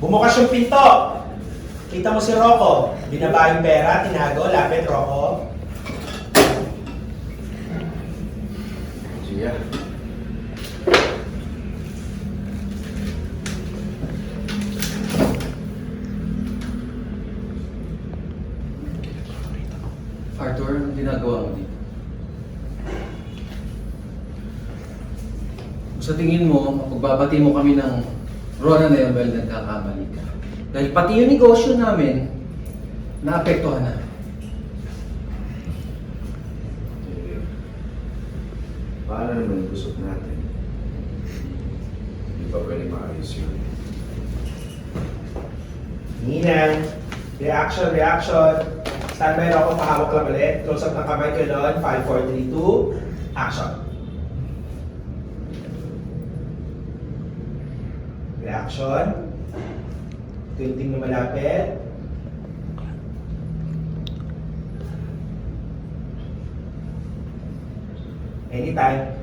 Bumukas yung pinto. Kita mo si Rocco. Binaba yung pera, tinago, lapit, Rocco. Gia. Arthur, anong ginagawa mo dito? Sa tingin mo, pagbabati mo kami ng Rona na yun, well, nagkakamali ka. Dahil pati yung negosyo namin, naapektuhan na. Paano naman yung gusot natin? Hindi pa pwede maayos yun. Ninang. Reaction, reaction. Standby Rocco, pahawak lang ulit. Close up ng kamay ko doon. 5, 4, 3, 2. Action. Reaction. Tilting na malapit. Anytime.